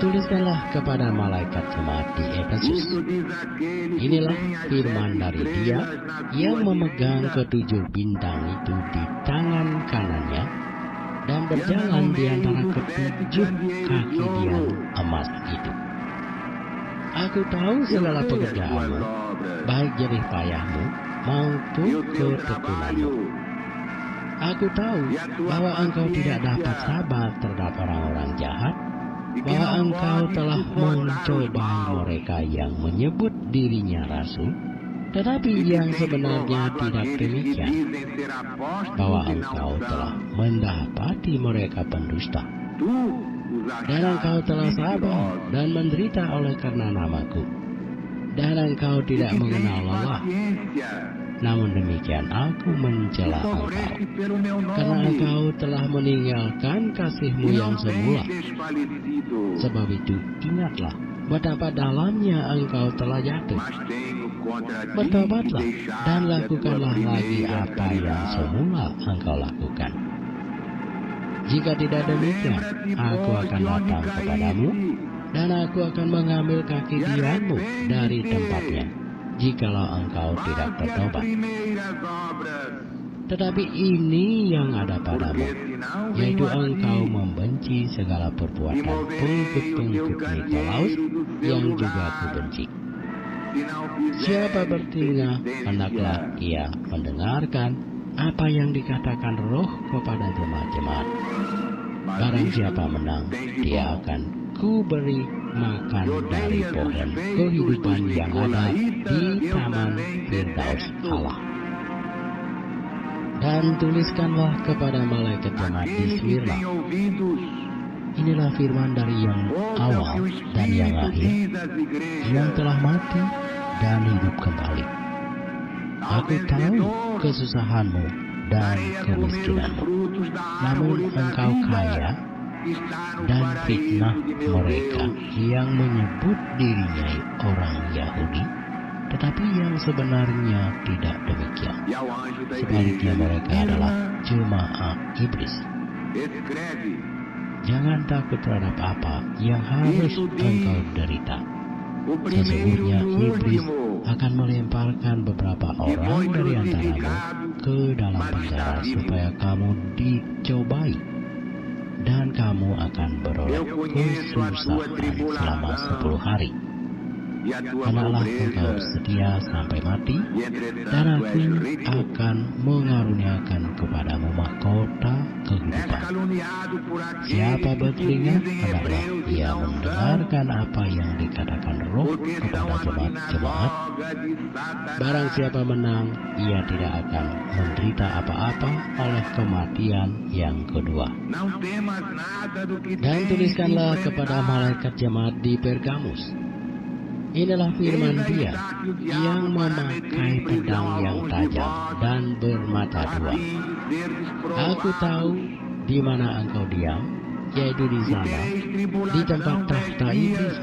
Tuliskanlah kepada malaikat jemaat di Efesus. Inilah firman dari Dia yang memegang ketujuh bintang itu di tangan kanannya dan berjalan di antara ketujuh kaki tiang emas itu. Aku tahu segala pekerjaanmu, baik jerih payahmu maupun ketekunanmu. Aku tahu bahwa engkau tidak dapat sabar terhadap orang-orang jahat, bahwa engkau telah mencobai mereka yang menyebut dirinya rasul, tetapi yang sebenarnya tidak demikian, bahwa engkau telah mendapati mereka pendusta, dan engkau telah sabar dan menderita oleh karena namaku, dan engkau tidak mengenal lelah. Namun demikian aku mencela engkau, karena engkau telah meninggalkan kasihmu yang semula. Sebab itu ingatlah betapa dalamnya engkau telah jatuh. Bertobatlah dan lakukanlah lagi apa yang semula engkau lakukan. Jika tidak demikian, aku akan datang kepadamu, dan aku akan mengambil kaki tiangmu dari tempatnya, jikalau engkau tidak bertobat. Tetapi ini yang ada padamu, yaitu engkau membenci segala perbuatan pengikut-pengikut Nikolaus yang juga kubenci. Siapa bertelinga, hendaklah ia mendengarkan apa yang dikatakan Roh kepada jemaat-jemaat. Barang siapa menang, dia akan kuberi makan dari pohon kehidupan yang ada di taman Firdaus Allah. Dan tuliskanlah kepada malaikat jemaat di Smyrna. Inilah firman dari yang awal dan yang akhir, yang telah mati dan hidup kembali. Aku tahu kesusahanmu dan kemiskinanmu, namun engkau kaya, dan fitnah mereka yang menyebut dirinya orang Yahudi, tetapi yang sebenarnya tidak demikian. Sebaliknya mereka adalah jemaah iblis. Jangan takut terhadap apa yang harus engkau derita. Sesungguhnya iblis akan melemparkan beberapa orang dari antaramu ke dalam penjara supaya kamu dicobai, dan kamu akan beroleh kesusahan selama 10 hari. Hendaklah engkau setia sampai mati, dan aku akan mengaruniakan kepadamu mahkota kehidupan. Siapa bertelinga, hendaklah ia mendengarkan apa yang dikatakan Roh kepada jemaat-jemaat. Barang siapa menang, ia tidak akan menderita apa-apa oleh kematian yang kedua. Dan tuliskanlah kepada malaikat jemaat di Pergamus. Inilah firman Dia yang memakai pedang yang tajam dan bermata dua. Aku tahu di mana engkau diam, yaitu di sana, di tempat takhta iblis.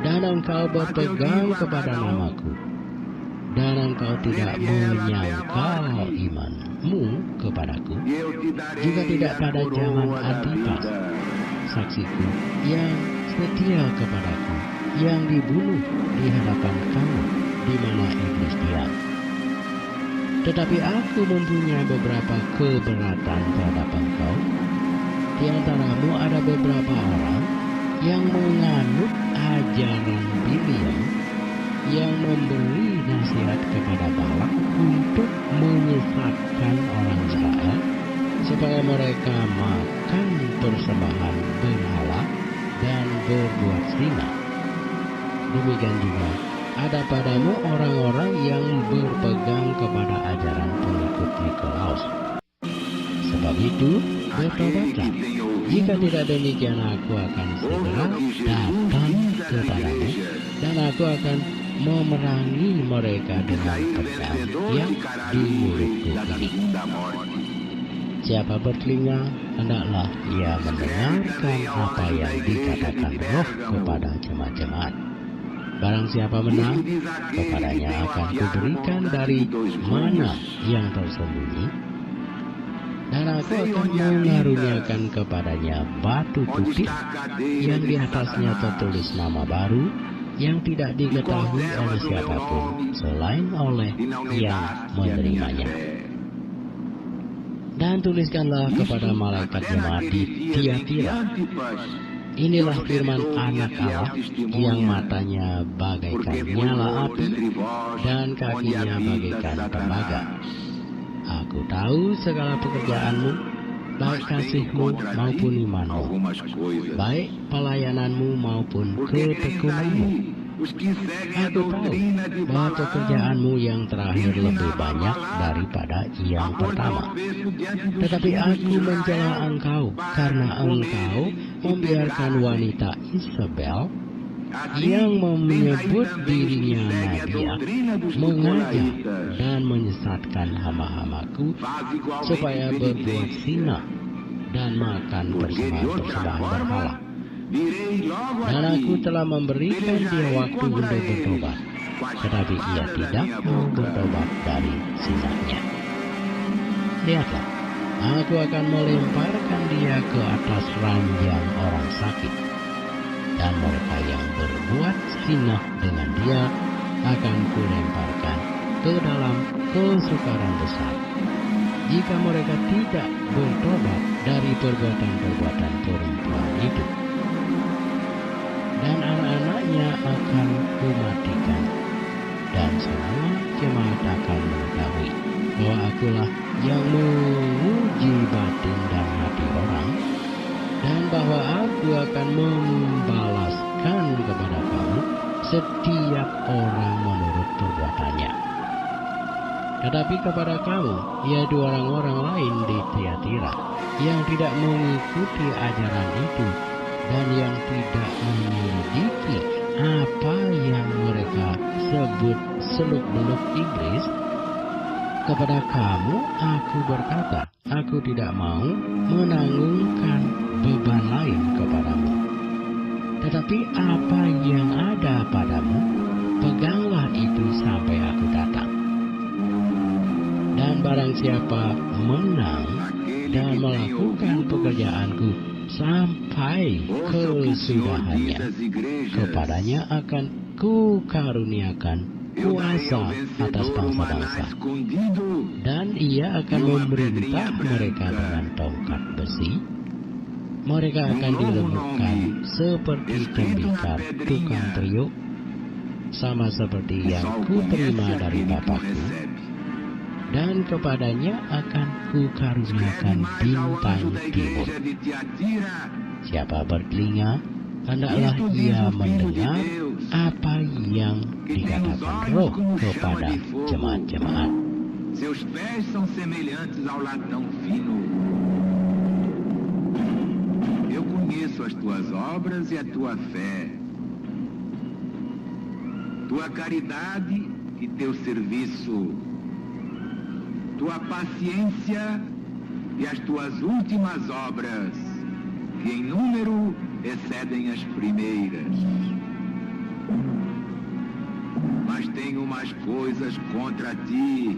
Dan engkau berpegang kepada namaku, dan engkau tidak menyangkal imanmu kepadaku, juga tidak pada zaman Antipas, saksiku yang setia kepadaku, yang dibunuh di hadapan kamu, di mana iblis diam. Tetapi aku mempunyai beberapa keberatan terhadap engkau. Di antaramu ada beberapa orang yang menganut ajaran Biliam, yang memberi nasihat kepada Balak untuk menyesatkan orang Israel, supaya mereka makan persembahan berhala dan berbuat zina. Demikian juga ada padamu orang-orang yang berpegang kepada ajaran pengikut Nikolaus. Sebab itu, bertobatlah. Jika tidak demikian, aku akan segera datang kepadamu, dan aku akan memerangi mereka dengan pedang yang di mulutku ini. Siapa bertelinga, hendaklah ia mendengarkan apa yang dikatakan Roh kepada jemaat-jemaat. Barang siapa menang, kepadanya akan kuberikan dari mana yang tersembunyi, Dan aku akan mengaruniakan kepadanya batu putih yang di atasnya tertulis nama baru yang tidak diketahui oleh siapapun selain oleh yang menerimanya. Dan tuliskanlah kepada malaikat jemaat di Tiatira, inilah firman Anak Allah yang matanya bagaikan nyala api dan kakinya bagaikan tembaga. Aku tahu segala pekerjaanmu, baik kasihmu maupun imanmu, baik pelayananmu maupun ketekunanmu. Aku tahu bahwa pekerjaanmu yang terakhir lebih banyak daripada yang pertama. Tetapi aku mencela engkau karena engkau membiarkan wanita Isabel yang menyebut dirinya nabiah mengajak dan menyesatkan hamba-hambaku supaya berbuat zina dan makan persembahan berhala. Dan aku telah memberikan dia waktu untuk bertobat, tetapi ia tidak mau bertobat dari zinanya. Lihatlah, aku akan melemparkan dia ke atas ranjang orang sakit, dan mereka yang berbuat zina dengan dia akan kulemparkan ke dalam kesukaran besar, jika mereka tidak bertobat dari perbuatan-perbuatan perempuan itu. Dan anak-anaknya akan kumatikan, dan semua jemaat akan mengetahui bahwa akulah yang menguji batin dan hati orang, dan bahwa aku akan membalaskan kepada kamu setiap orang menurut perbuatannya. Tetapi kepada kamu, yaitu orang-orang lain di Tiatira, yang tidak mengikuti ajaran itu, dan yang tidak menyelidiki apa yang mereka sebut seluk-beluk iblis, kepada kamu aku berkata, aku tidak mau menanggungkan beban lain kepadamu. Tetapi apa yang ada padamu, peganglah itu sampai aku datang. Dan barang siapa menang dan melakukan pekerjaanku sampai kesudahannya, kepadanya akan kukaruniakan kuasa atas bangsa-bangsa, dan ia akan memerintah mereka dengan tongkat besi. Mereka akan dilembutkan seperti tembikar tukang periuk, sama seperti yang kuterima dari Bapakku, dan kepadanya akan kukaruniakan bintang timur. Siapa bertelinga, hendaklah ia mendengar apa yang dikatakan Roh kepada jemaat-jemaat. Seus pés são semelhantes ao latão fino. Eu conheço as tuas obras e a tua fé, tua caridade e teu serviço, tua paciência e as tuas últimas obras, que em número excedem as primeiras. Mas tenho umas coisas contra ti,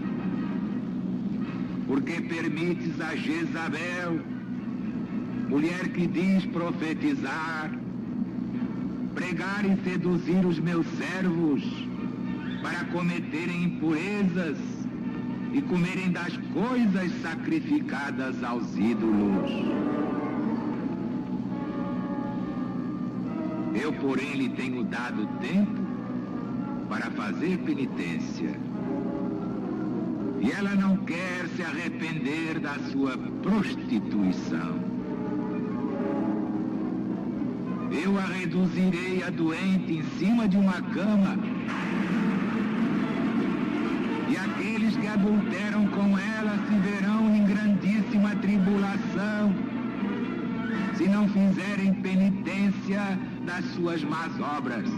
porque permites a Jezabel, mulher que diz profetizar, pregar e seduzir os meus servos para cometerem impurezas e comerem das coisas sacrificadas aos ídolos. Eu, porém, lhe tenho dado tempo para fazer penitência, e ela não quer se arrepender da sua prostituição. Eu a reduzirei a doente em cima de uma cama, e aqueles que adulteram com ela se verão em grandíssima tribulação, se não fizerem penitência das suas más obras.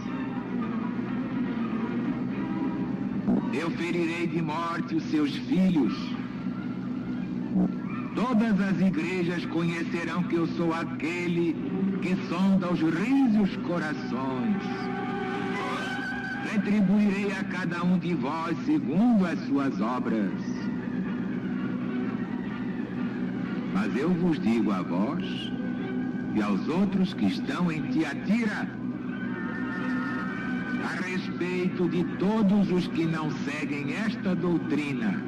Eu ferirei de morte os seus filhos. Todas as igrejas conhecerão que eu sou aquele que sonda os rios e os corações. Retribuirei a cada um de vós segundo as suas obras. Mas eu vos digo a vós e aos outros que estão em Tiatira, a respeito de todos os que não seguem esta doutrina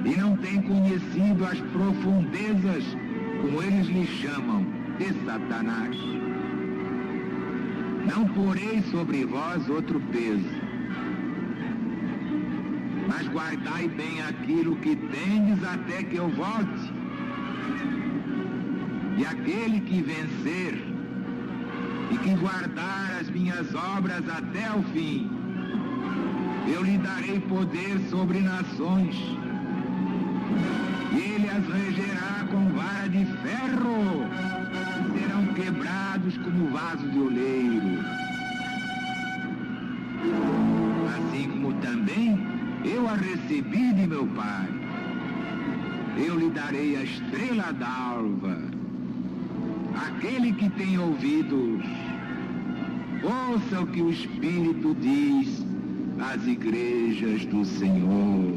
e não têm conhecido as profundezas, como eles lhe chamam, de Satanás. Não porei sobre vós outro peso, mas guardai bem aquilo que tendes até que eu volte. E aquele que vencer e que guardar as minhas obras até o fim, eu lhe darei poder sobre nações, e ele as regerá com vara de ferro, e serão quebrados como vaso de oleiro. Assim como também eu a recebi de meu Pai, eu lhe darei a estrela d'alva. Aquele que tem ouvidos, ouça o que o Espírito diz às igrejas do Senhor.